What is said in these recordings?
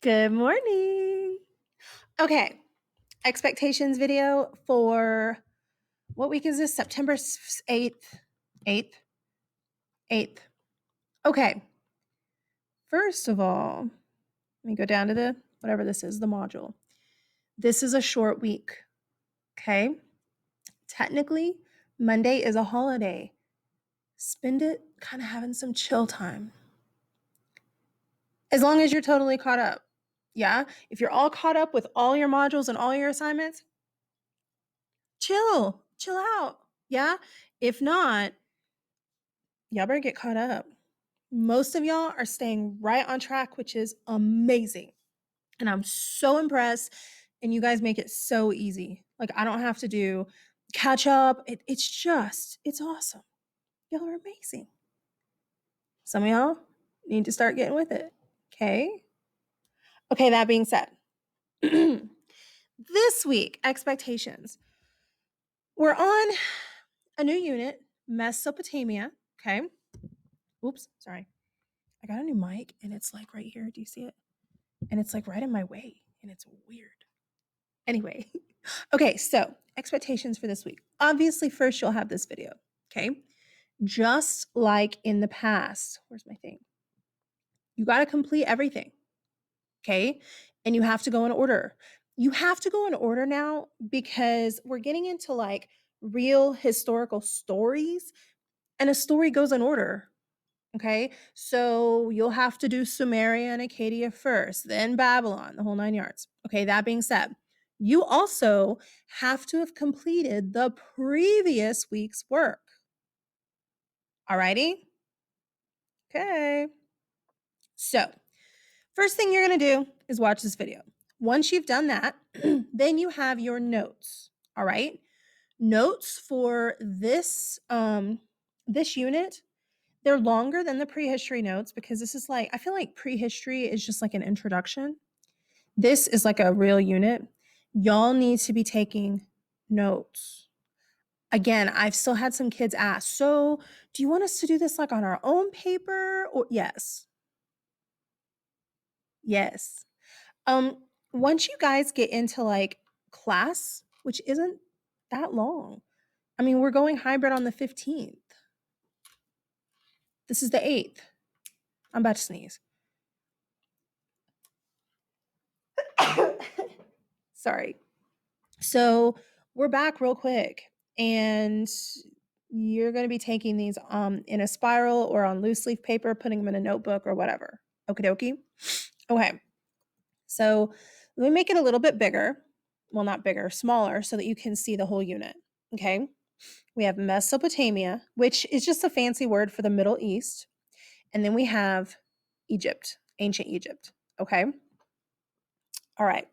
Good morning. Okay, expectations video for what week is this? September 8th. 8th. 8th. Okay, first of all, let me go down to the whatever this is, the module. This is a short week. Okay, technically, Monday is a holiday. Spend it kind of having some chill time. As long as you're totally caught up. Yeah, if you're all caught up with all your modules and all your assignments, chill out. Yeah. If not, y'all better get caught up. Most of y'all are staying right on track, which is amazing. And I'm so impressed. And you guys make it so easy. Like, I don't have to do catch up. It's awesome. Y'all are amazing. Some of y'all need to start getting with it. Okay. Okay. That being said, this week, expectations. We're on a new unit, Mesopotamia. Okay. Oops, sorry. I got a new mic and it's like right here. Do you see it? And it's like right in my way and it's weird. Anyway, okay, so expectations for this week. Obviously, first you'll have this video. Okay. Just like in the past, where's my thing? You got to complete everything. Okay. And you have to go in order. You have to go in order now because we're getting into like real historical stories, and a story goes in order. Okay, so you'll have to do Sumeria and Acadia first, then Babylon, the whole 9 yards. Okay, that being said, you also have to have completed the previous week's work. Alrighty? Okay. So, first thing you're going to do is watch this video. Once you've done that, then you have your notes. All right? Notes for this unit, they're longer than the prehistory notes because this is like, I feel like prehistory is just like an introduction. This is like a real unit. Y'all need to be taking notes. Again, I've still had some kids ask, so do you want us to do this like on our own paper? Or yes. Yes. Once you guys get into like class, which isn't that long. I mean, we're going hybrid on the 15th. This is the 8th. I'm about to sneeze. Sorry. So we're back real quick, and you're going to be taking these in a spiral or on loose leaf paper, putting them in a notebook or whatever. Okie dokie. Okay. So let me make it a little bit bigger. Well, not bigger, smaller, so that you can see the whole unit. Okay. We have Mesopotamia, which is just a fancy word for the Middle East. And then we have Egypt, ancient Egypt. Okay. All right.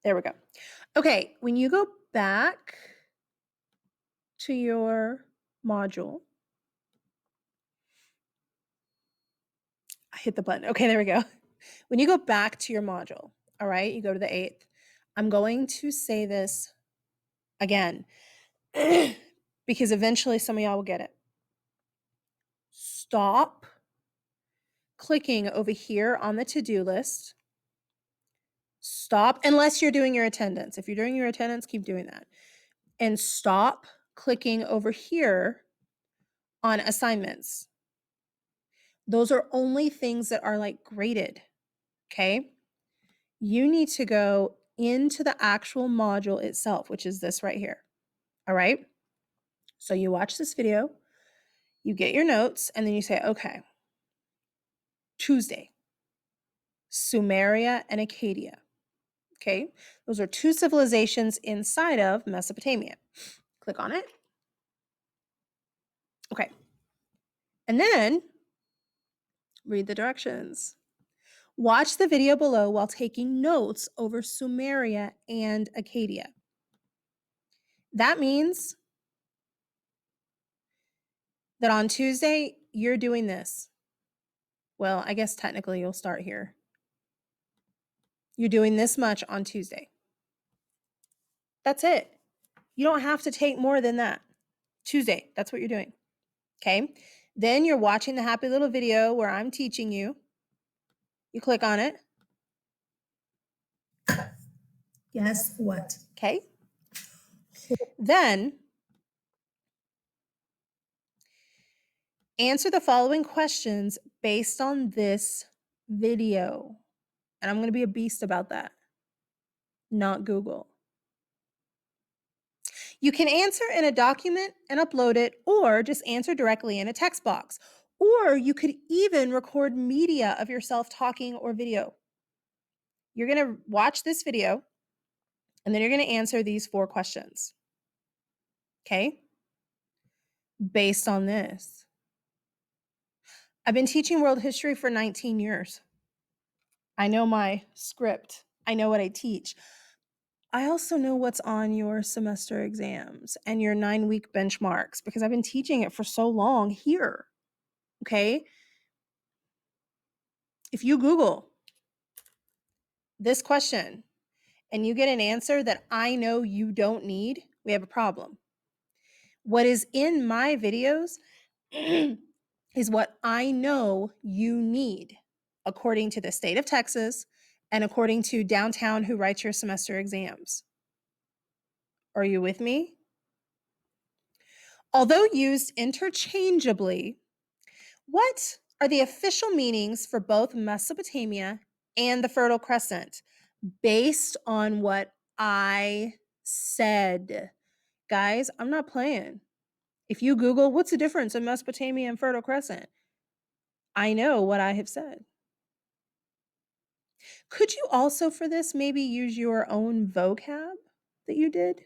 There we go. Okay. When you go back to your module, I hit the button. Okay, there we go. When you go back to your module, all right, you go to the 8th. I'm going to say this again because eventually some of y'all will get it. Stop clicking over here on the to-do list. Stop, unless you're doing your attendance. If you're doing your attendance, keep doing that. And stop clicking over here on assignments. Those are only things that are like graded, okay? You need to go into the actual module itself, which is this right here, all right? So you watch this video, you get your notes, and then you say, okay, Tuesday, Sumeria and Acadia, okay? Those are two civilizations inside of Mesopotamia. Click on it. Okay. And then read the directions. Watch the video below while taking notes over Sumeria and Acadia. That means that on Tuesday, you're doing this. Well, I guess technically you'll start here. You're doing this much on Tuesday. That's it. You don't have to take more than that. Tuesday, that's what you're doing. Okay. Then you're watching the happy little video where I'm teaching you. You click on it. Guess what? Okay. Then answer the following questions based on this video. And I'm going to be a beast about that, not Google. You can answer in a document and upload it, or just answer directly in a text box. Or you could even record media of yourself talking or video. You're going to watch this video, and then you're going to answer these 4 questions. Okay? Based on this. I've been teaching world history for 19 years. I know my script. I know what I teach. I also know what's on your semester exams and your 9-week benchmarks because I've been teaching it for so long here. Okay? If you Google this question and you get an answer that I know you don't need, we have a problem. What is in my videos is what I know you need according to the state of Texas and according to Downtown who writes your semester exams. Are you with me? Although used interchangeably, what are the official meanings for both Mesopotamia and the Fertile Crescent based on what I said? Guys, I'm not playing. If you Google what's the difference in Mesopotamia and Fertile Crescent, I know what I have said. Could you also for this maybe use your own vocab that you did?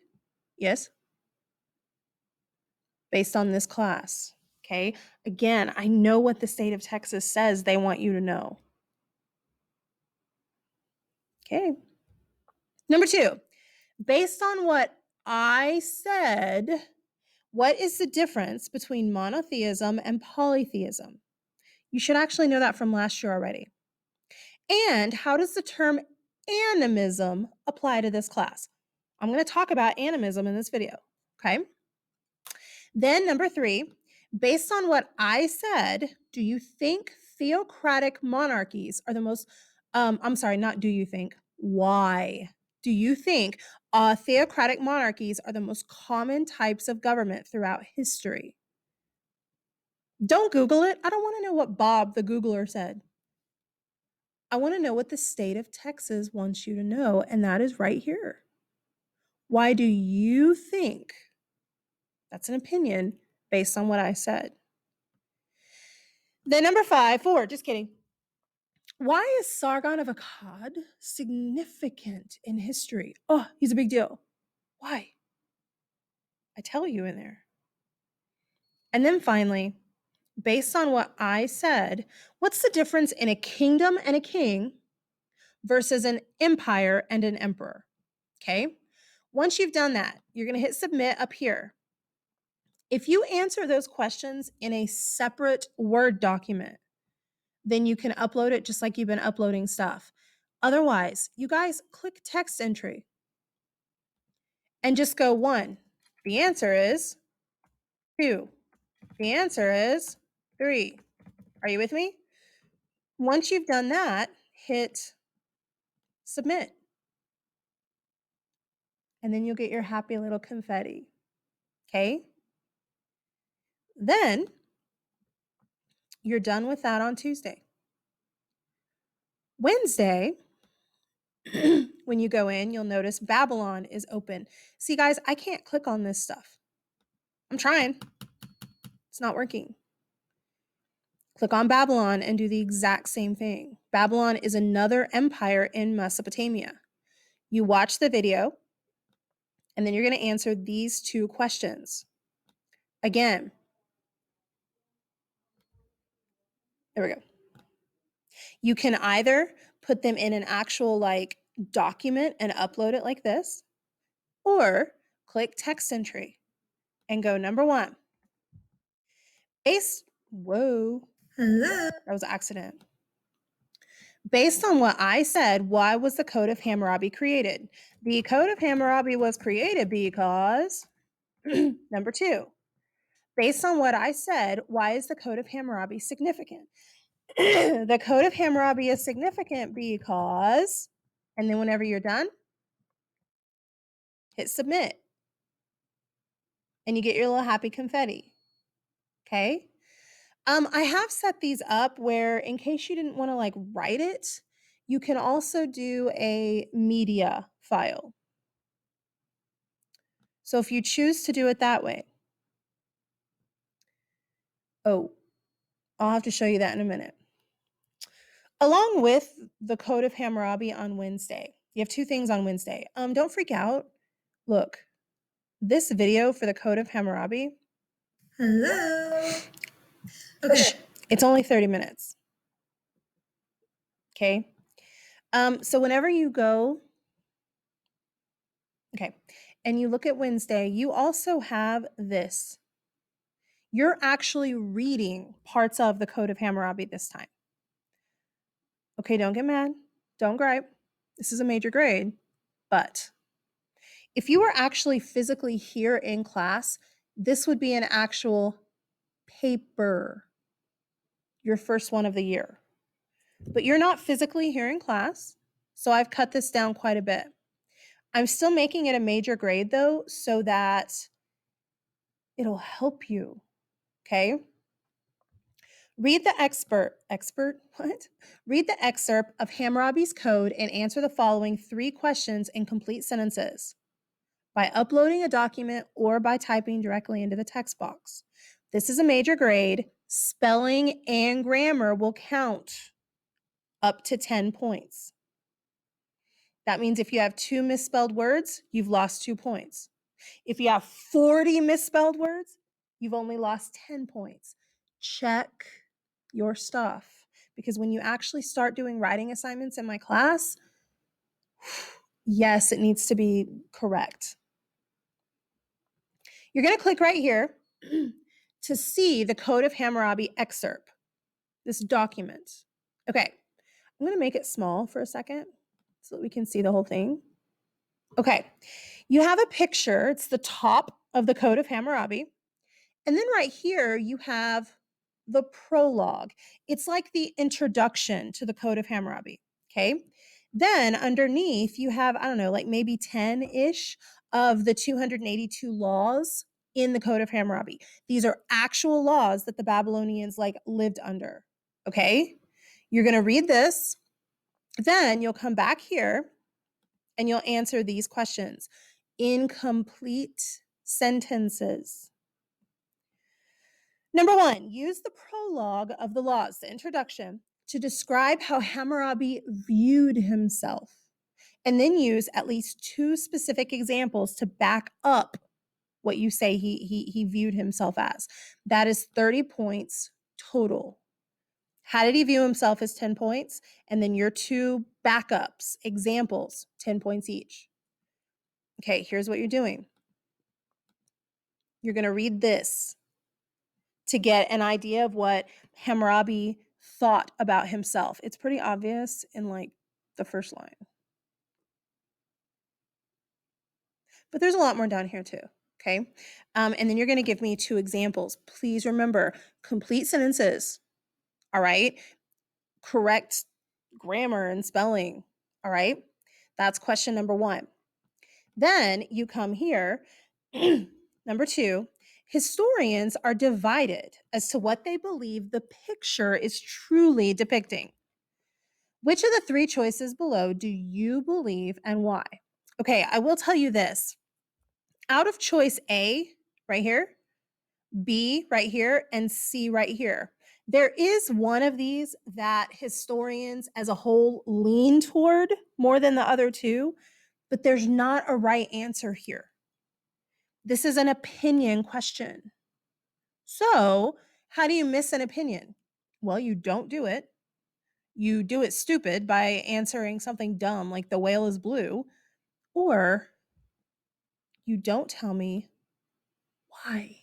Yes. Based on this class. Okay. Again, I know what the state of Texas says they want you to know. Okay. Number 2, based on what I said, what is the difference between monotheism and polytheism? You should actually know that from last year already. And how does the term animism apply to this class? I'm going to talk about animism in this video. Okay. Then number 3, based on what I said, do you think theocratic monarchies are the most, I'm sorry, not do you think, why do you think theocratic monarchies are the most common types of government throughout history? Don't Google it. I don't want to know what Bob the Googler said. I want to know what the state of Texas wants you to know, and that is right here. Why do you think? That's an opinion based on what I said. Then number 4, just kidding. Why is Sargon of Akkad significant in history? Oh, he's a big deal. Why? I tell you in there. And then finally, based on what I said, what's the difference in a kingdom and a king versus an empire and an emperor? Okay. Once you've done that, you're going to hit submit up here. If you answer those questions in a separate Word document, then you can upload it just like you've been uploading stuff. Otherwise, you guys click text entry and just go 1. The answer is 2. The answer is 3. Are you with me? Once you've done that, hit submit. And then you'll get your happy little confetti. Okay? Then you're done with that on Tuesday. Wednesday, when you go in, you'll notice Babylon is open. See, guys, I can't click on this stuff. I'm trying. It's not working. Click on Babylon and do the exact same thing. Babylon is another empire in Mesopotamia. You watch the video, and then you're going to answer these 2 questions. Again, there we go. You can either put them in an actual document and upload it like this, or click text entry and go number 1. Whoa. Hello. That was an accident. Based on what I said, why was the Code of Hammurabi created? The Code of Hammurabi was created because, number 2, Based on what I said, why is the Code of Hammurabi significant? The Code of Hammurabi is significant because, and then whenever you're done, hit submit and you get your little happy confetti. Okay. I have set these up where, in case you didn't want to like write it, you can also do a media file. So if you choose to do it that way, oh, I'll have to show you that in a minute. Along with the Code of Hammurabi on Wednesday, you have two things on Wednesday. Don't freak out. Look, this video for the Code of Hammurabi, Hello. Okay. it's only 30 minutes. Okay. So whenever you go, okay, and you look at Wednesday, you also have this. You're actually reading parts of the Code of Hammurabi this time. Okay, don't get mad. Don't gripe. This is a major grade. But if you were actually physically here in class, this would be an actual paper, your first one of the year. But you're not physically here in class, so I've cut this down quite a bit. I'm still making it a major grade though, so that it'll help you, okay? Read the what? Read the excerpt of Hammurabi's code and answer the following 3 questions in complete sentences by uploading a document or by typing directly into the text box. This is a major grade. Spelling and grammar will count up to 10 points. That means if you have 2 misspelled words, you've lost 2 points. If you have 40 misspelled words, you've only lost 10 points. Check your stuff, because when you actually start doing writing assignments in my class, yes, it needs to be correct. You're going to click right here to see the Code of Hammurabi excerpt, this document. Okay, I'm going to make it small for a second so that we can see the whole thing. Okay, you have a picture. It's the top of the Code of Hammurabi. And then right here, you have the prologue. It's like the introduction to the Code of Hammurabi. Okay. Then underneath, you have, I don't know, like maybe 10-ish of the 282 laws in the Code of Hammurabi. These are actual laws that the Babylonians like lived under. Okay. You're going to read this. Then you'll come back here and you'll answer these questions in complete sentences. Number 1, use the prologue of the laws, the introduction, to describe how Hammurabi viewed himself, and then use at least 2 specific examples to back up what you say he viewed himself as. That is 30 points total. How did he view himself as 10 points? And then your 2 backups, examples, 10 points each. Okay, here's what you're doing. You're going to read this to get an idea of what Hammurabi thought about himself. It's pretty obvious in like the first line. But there's a lot more down here too, okay? And then you're gonna give me 2 examples. Please remember, complete sentences, all right? Correct grammar and spelling, all right? That's question number 1. Then you come here, number 2, historians are divided as to what they believe the picture is truly depicting. Which of the 3 choices below do you believe and why? Okay, I will tell you this. Out of choice A, right here, B, right here, and C, right here, there is one of these that historians as a whole lean toward more than the other 2, but there's not a right answer here. This is an opinion question. So, how do you miss an opinion? Well, you don't do it. You do it stupid by answering something dumb like the whale is blue, or you don't tell me why.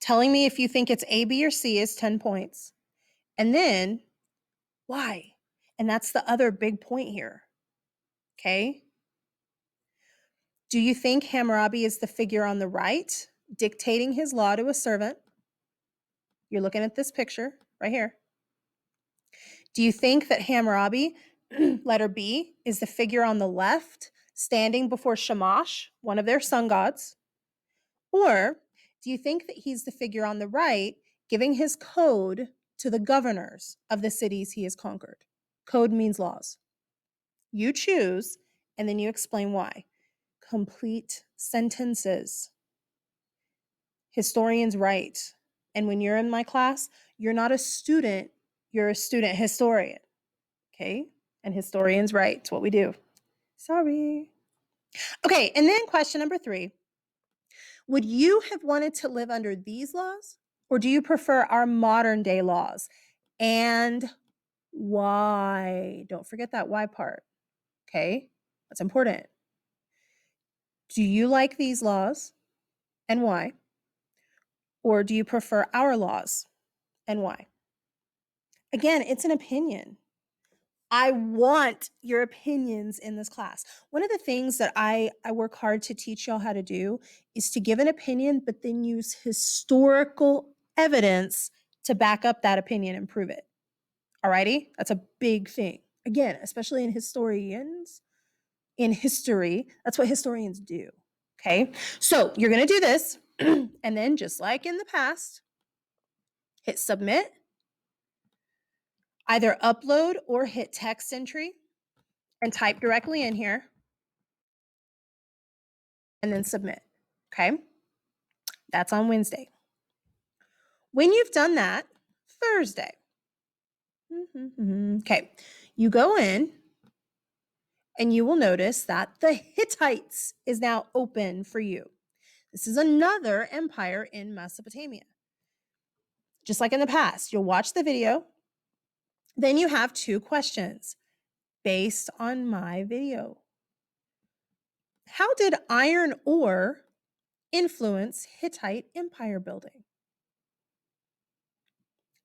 Telling me if you think it's A, B, or C is 10 points. And then why? And that's the other big point here. Okay? Do you think Hammurabi is the figure on the right, dictating his law to a servant? You're looking at this picture right here. Do you think that Hammurabi, letter B, is the figure on the left, standing before Shamash, one of their sun gods? Or do you think that he's the figure on the right, giving his code to the governors of the cities he has conquered? Code means laws. You choose, and then you explain why. Complete sentences. Historians write. And when you're in my class, you're not a student, you're a student historian. Okay? And historians write. It's what we do. Sorry. Okay, and then question number 3. Would you have wanted to live under these laws, or do you prefer our modern day laws? And why? Don't forget that why part. Okay? That's important. Do you like these laws, and why? Or do you prefer our laws, and why? Again, it's an opinion. I want your opinions in this class. One of the things that I work hard to teach y'all how to do is to give an opinion, but then use historical evidence to back up that opinion and prove it. Alrighty? That's a big thing. Again, especially in history, that's what historians do. Okay? So you're going to do this, and then just like in the past, hit submit, either upload or hit text entry and type directly in here and then submit. Okay? That's on Wednesday. When you've done that, Thursday. Okay. You go in and you will notice that the Hittites is now open for you. This is another empire in Mesopotamia. Just like in the past, you'll watch the video. Then you have 2 questions based on my video. How did iron ore influence Hittite empire building?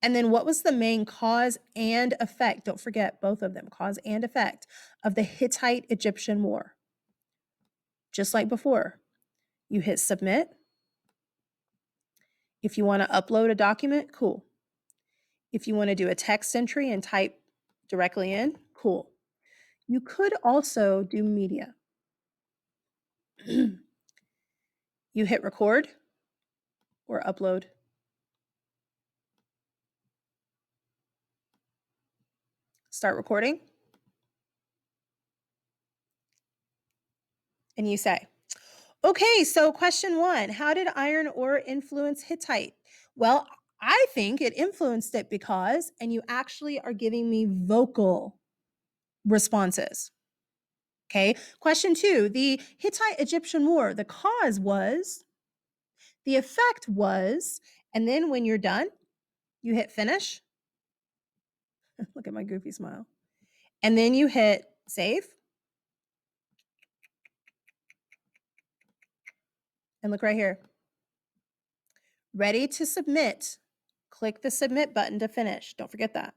And then what was the main cause and effect? Don't forget both of them, cause and effect of the Hittite-Egyptian War. Just like before, you hit submit. If you want to upload a document, cool. If you want to do a text entry and type directly in, cool. You could also do media. You hit record or upload. Start recording. And you say, okay, so question 1, how did iron ore influence Hittite? Well, I think it influenced it because, and you actually are giving me vocal responses. Okay, question 2, the Hittite-Egyptian War, the cause was, the effect was, and then when you're done, you hit finish. Look at my goofy smile. And then you hit save. And look right here. Ready to submit. Click the submit button to finish. Don't forget that.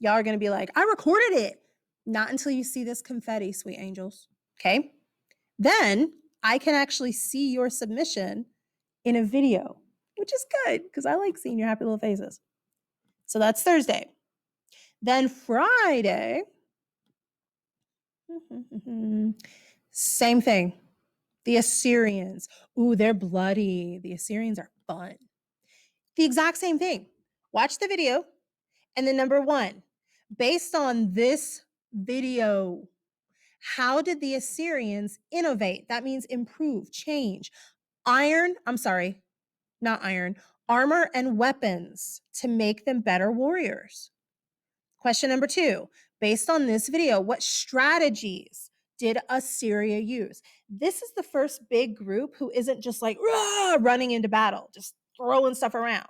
Y'all are going to be like, I recorded it. Not until you see this confetti, sweet angels. Okay. Then I can actually see your submission in a video, which is good because I like seeing your happy little faces. So that's Thursday. Then Friday, same thing. The Assyrians. Ooh, they're bloody. The Assyrians are fun. The exact same thing. Watch the video. And then number 1, based on this video, how did the Assyrians innovate? That means improve, change. Armor and weapons to make them better warriors. Question number 2, based on this video, what strategies did Assyria use? This is the first big group who isn't just like running into battle, just throwing stuff around.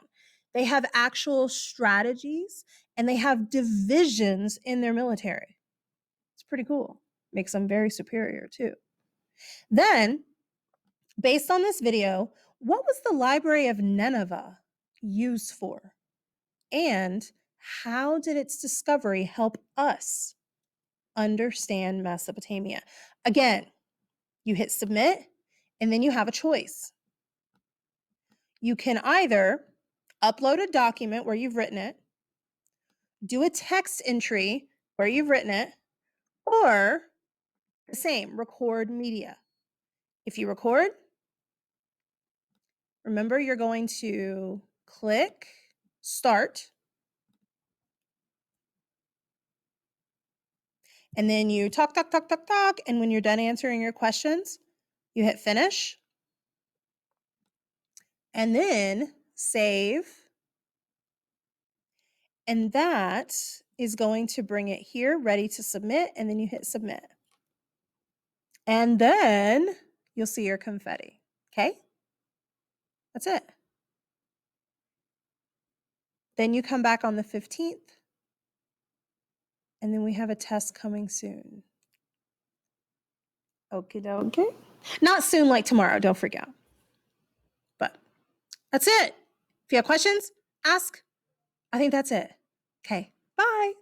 They have actual strategies and they have divisions in their military. It's pretty cool. Makes them very superior too. Then, based on this video, what was the Library of Nineveh used for? And how did its discovery help us understand Mesopotamia? Again, You hit submit, and then you have a choice. You can either upload a document where you've written it, do a text entry where you've written it, or the same, record media. If you record, remember you're going to click start, and then you talk, and when you're done answering your questions, you hit finish, and then save, and that is going to bring it here ready to submit, and then you hit submit. And then you'll see your confetti, okay? That's it. Then you come back on the 15th, and then we have a test coming soon. Okie dokie. Not soon like tomorrow, don't freak out. But that's it. If you have questions, ask. I think that's it. Okay, bye.